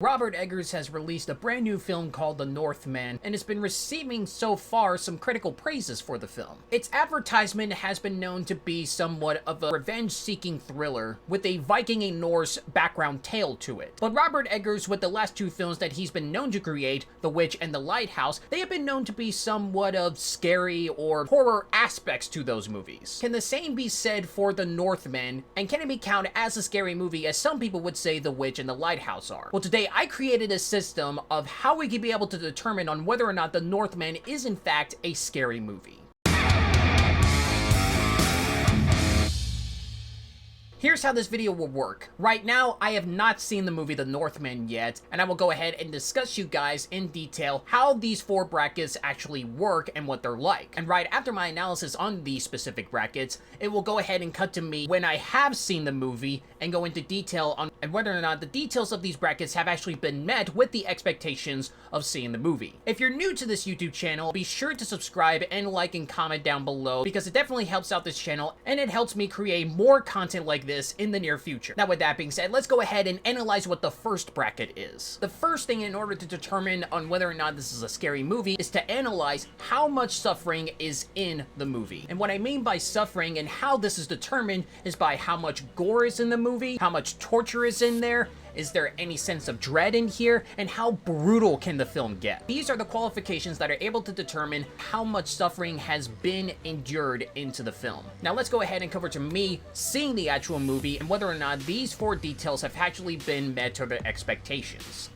Robert Eggers has released a brand new film called The Northman, and has been receiving so far some critical praises for the film. Its advertisement has been known to be somewhat of a revenge-seeking thriller, with a Viking and Norse background tale to it. But Robert Eggers, with the last two films that he's been known to create, The Witch and The Lighthouse, they have been known to be somewhat of scary or horror aspects to those movies. Can the same be said for The Northman, and can it be counted as a scary movie as some people would say The Witch and The Lighthouse are? Well, today I created a system of how we could be able to determine on whether or not The Northman is in fact a scary movie. Here's how this video will work. Right now, I have not seen the movie The Northman yet, and I will go ahead and discuss you guys in detail how these four brackets actually work and what they're like. And right after my analysis on these specific brackets, it will go ahead and cut to me when I have seen the movie and go into detail on whether or not the details of these brackets have actually been met with the expectations of seeing the movie. If you're new to this YouTube channel, be sure to subscribe and like and comment down below because it definitely helps out this channel and it helps me create more content like this in the near future. Now with that being said, let's go ahead and analyze what the first bracket is. The first thing in order to determine on whether or not this is a scary movie is to analyze how much suffering is in the movie. And what I mean by suffering and how this is determined is by how much gore is in the movie, how much torture is in there, is there any sense of dread in here, and how brutal can the film get? These are the qualifications that are able to determine how much suffering has been endured into the film. Now let's go ahead and cover to me seeing the actual movie and whether or not these four details have actually been met to their expectations.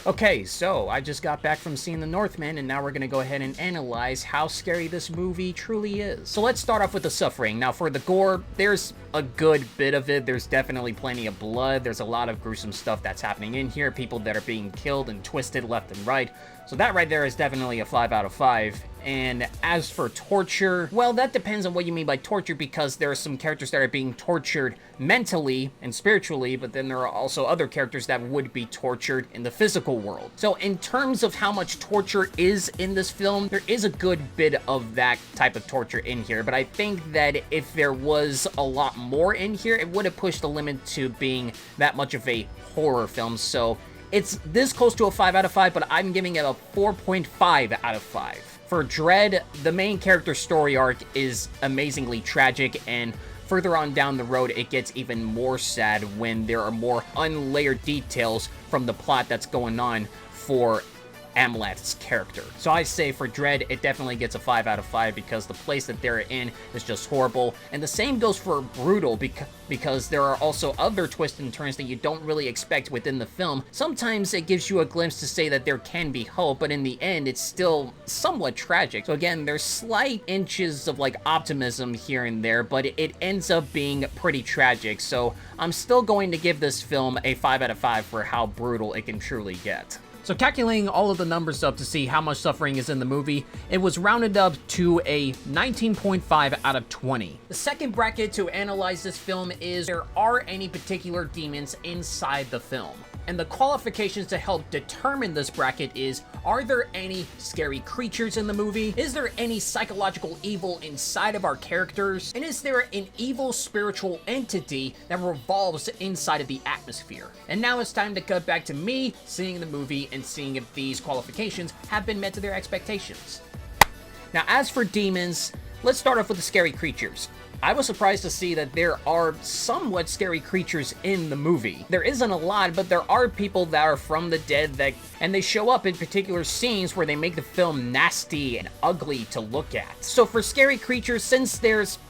Okay, so I just got back from seeing The Northman, and now we're gonna go ahead and analyze how scary this movie truly is. So let's start off with the suffering. Now for the gore, there's a good bit of it. There's definitely plenty of blood. There's a lot of gruesome stuff that's happening in here. People that are being killed and twisted left and right. So that right there is definitely a 5 out of 5. And as for torture, well, that depends on what you mean by torture, because there are some characters that are being tortured mentally and spiritually, but then there are also other characters that would be tortured in the physical world. So in terms of how much torture is in this film, there is a good bit of that type of torture in here, but I think that if there was a lot more in here, it would have pushed the limit to being that much of a horror film. So it's this close to a 5 out of 5, but I'm giving it a 4.5 out of 5. For Dread, the main character's story arc is amazingly tragic, and further on down the road, it gets even more sad when there are more unlayered details from the plot that's going on for Amlet's character. So I say for Dread, it definitely gets a 5 out of 5 because the place that they're in is just horrible. And the same goes for Brutal because there are also other twists and turns that you don't really expect within the film. Sometimes it gives you a glimpse to say that there can be hope, but in the end, it's still somewhat tragic. So again, there's slight inches of like optimism here and there, but it ends up being pretty tragic. So I'm still going to give this film a 5 out of 5 for how brutal it can truly get. So calculating all of the numbers up to see how much suffering is in the movie, it was rounded up to a 19.5 out of 20. The second bracket to analyze this film is, there are any particular demons inside the film? And the qualifications to help determine this bracket is, are there any scary creatures in the movie? Is there any psychological evil inside of our characters? And is there an evil spiritual entity that revolves inside of the atmosphere? And now it's time to cut back to me seeing the movie and seeing if these qualifications have been met to their expectations. Now, as for demons, let's start off with the scary creatures. I was surprised to see that there are somewhat scary creatures in the movie. There isn't a lot, but there are people that are from the dead and they show up in particular scenes where they make the film nasty and ugly to look at. So for scary creatures, since there's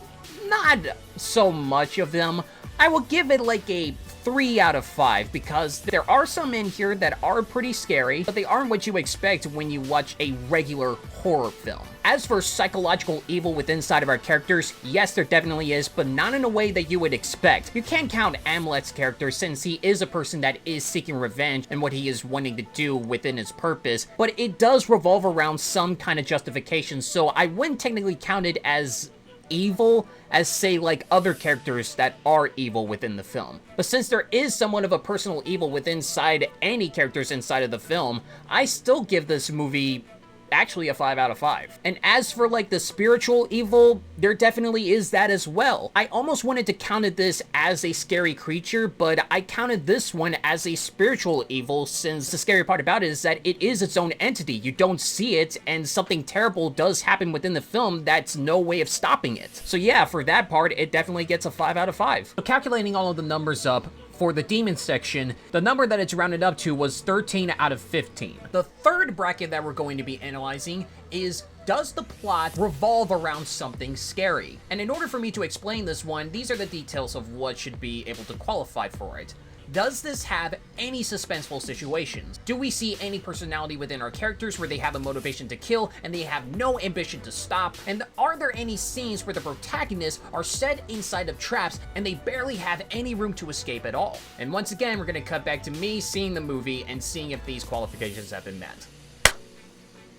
not so much of them, I will give it like a 3 out of 5 because there are some in here that are pretty scary, but they aren't what you expect when you watch a regular horror film. As for psychological evil within inside of our characters, yes, there definitely is, but not in a way that you would expect. You can't count Amlet's character since he is a person that is seeking revenge and what he is wanting to do within his purpose, but it does revolve around some kind of justification, so I wouldn't technically count it as evil as, say, like other characters that are evil within the film. But since there is somewhat of a personal evil within inside any characters inside of the film, I still give this movie actually a 5 out of 5. And as for like the spiritual evil, there definitely is that as well. I almost wanted to count this as a scary creature, but I counted this one as a spiritual evil, since the scary part about it is that it is its own entity. You don't see it, and something terrible does happen within the film that's no way of stopping it. So yeah, for that part, it definitely gets a 5 out of 5. So calculating all of the numbers up, for the demon section, the number that it's rounded up to was 13 out of 15. The third bracket that we're going to be analyzing is, does the plot revolve around something scary? And in order for me to explain this one, these are the details of what should be able to qualify for it. Does this have any suspenseful situations? Do we see any personality within our characters where they have a motivation to kill and they have no ambition to stop? And are there any scenes where the protagonists are set inside of traps and they barely have any room to escape at all? And once again, we're going to cut back to me seeing the movie and seeing if these qualifications have been met.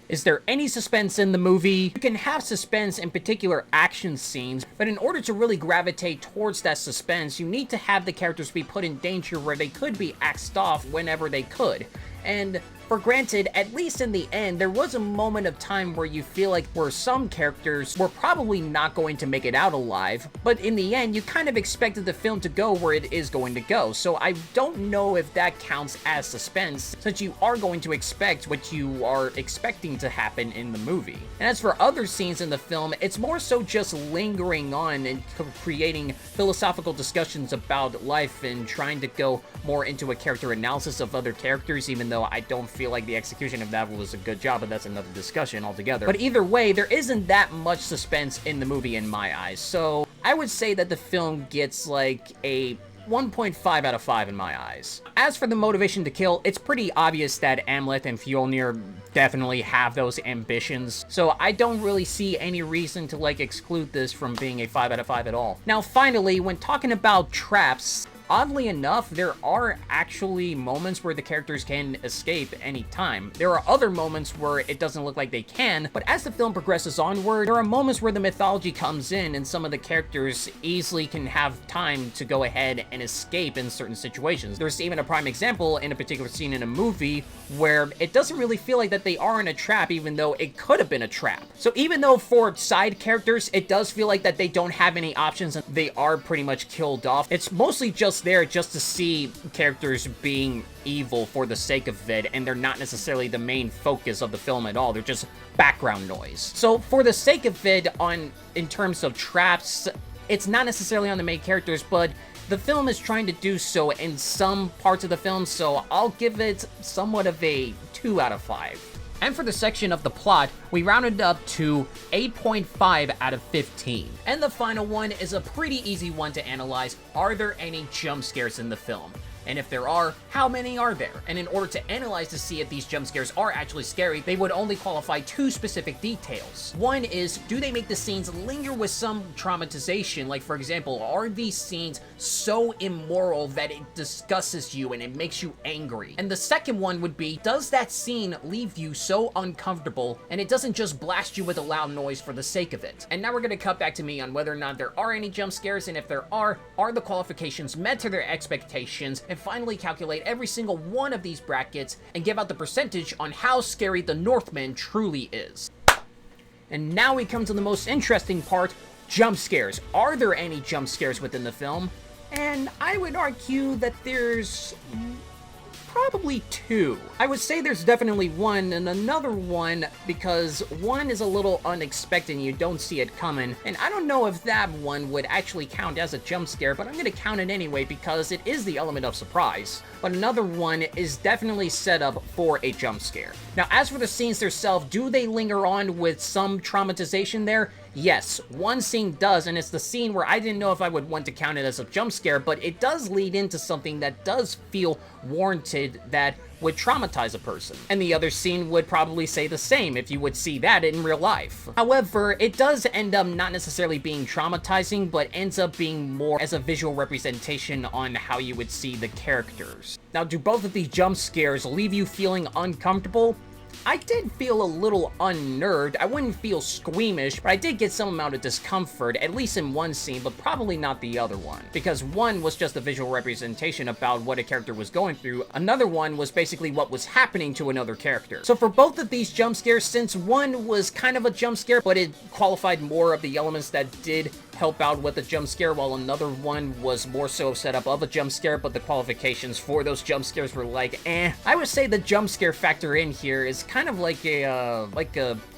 Is there any suspense in the movie? You can have suspense in particular action scenes, but in order to really gravitate towards that suspense, you need to have the characters be put in danger where they could be axed off whenever they could. And for granted, at least in the end, there was a moment of time where you feel like where some characters were probably not going to make it out alive, but in the end, you kind of expected the film to go where it is going to go. So I don't know if that counts as suspense, since you are going to expect what you are expecting to happen in the movie. And as for other scenes in the film, it's more so just lingering on and creating philosophical discussions about life and trying to go more into a character analysis of other characters, even though I don't feel like the execution of that was a good job, but that's another discussion altogether. But either way, there isn't that much suspense in the movie in my eyes, so I would say that the film gets like a 1.5 out of 5 in my eyes. As for the motivation to kill, it's pretty obvious that Amleth and Fjolnir definitely have those ambitions, so I don't really see any reason to like exclude this from being a 5 out of 5 at all. Now finally, when talking about traps, oddly enough, there are actually moments where the characters can escape anytime. There are other moments where it doesn't look like they can, but as the film progresses onward, there are moments where the mythology comes in and some of the characters easily can have time to go ahead and escape in certain situations. There's even a prime example in a particular scene in a movie where it doesn't really feel like that they are in a trap, even though it could have been a trap. So even though for side characters, it does feel like that they don't have any options and they are pretty much killed off, it's mostly just there just to see characters being evil for the sake of it, and they're not necessarily the main focus of the film at all. They're just background noise. So for the sake of it, in terms of traps, it's not necessarily on the main characters, but the film is trying to do so in some parts of the film, so I'll give it somewhat of a 2 out of 5. And for the section of the plot, we rounded up to 8.5 out of 15. And the final one is a pretty easy one to analyze. Are there any jump scares in the film? And if there are, how many are there? And in order to analyze to see if these jump scares are actually scary, they would only qualify 2 specific details. One is, do they make the scenes linger with some traumatization? Like, for example, are these scenes so immoral that it disgusts you and it makes you angry? And the second one would be, does that scene leave you so uncomfortable and it doesn't just blast you with a loud noise for the sake of it? And now we're going to cut back to me on whether or not there are any jump scares, and if there are the qualifications met to their expectations? And finally calculate every single one of these brackets and give out the percentage on how scary the Northman truly is. And now we come to the most interesting part, jump scares. Are there any jump scares within the film? And I would argue that there's probably 2. I would say there's definitely one and another one, because one is a little unexpected and you don't see it coming, and I don't know if that one would actually count as a jump scare, but I'm going to count it anyway because it is the element of surprise. But another one is definitely set up for a jump scare. Now as for the scenes themselves, do they linger on with some traumatization there? Yes, one scene does, and it's the scene where I didn't know if I would want to count it as a jump scare, but it does lead into something that does feel warranted that would traumatize a person. And the other scene would probably say the same if you would see that in real life. However, it does end up not necessarily being traumatizing, but ends up being more as a visual representation on how you would see the characters. Now, do both of these jump scares leave you feeling uncomfortable? I did feel a little unnerved. I wouldn't feel squeamish, but I did get some amount of discomfort, at least in one scene, but probably not the other one. Because one was just a visual representation about what a character was going through, another one was basically what was happening to another character. So for both of these jump scares, since one was kind of a jump scare, but it qualified more of the elements that did help out with the jump scare, while another one was more so set up of a jump scare, but the qualifications for those jump scares were like, I would say the jump scare factor in here is kind of like a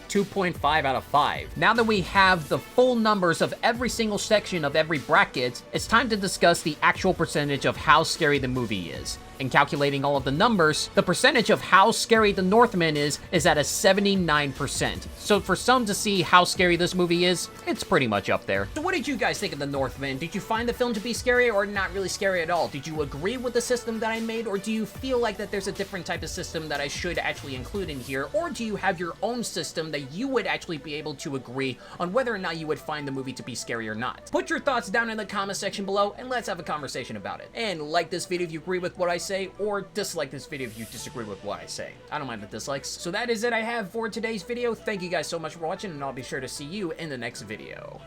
2.5 out of 5. Now that we have the full numbers of every single section of every bracket, it's time to discuss the actual percentage of how scary the movie is. In calculating all of the numbers, the percentage of how scary The Northman is at a 79%. So for some to see how scary this movie is, it's pretty much up there. So what did you guys think of The Northman? Did you find the film to be scary or not really scary at all? Did you agree with the system that I made, or do you feel like that there's a different type of system that I should actually include in here, or do you have your own system that you would actually be able to agree on whether or not you would find the movie to be scary or not? Put your thoughts down in the comment section below and let's have a conversation about it. And like this video if you agree with what I say, or dislike this video if you disagree with what I say. I don't mind the dislikes. So that is it I have for today's video. Thank you guys so much for watching, and I'll be sure to see you in the next video.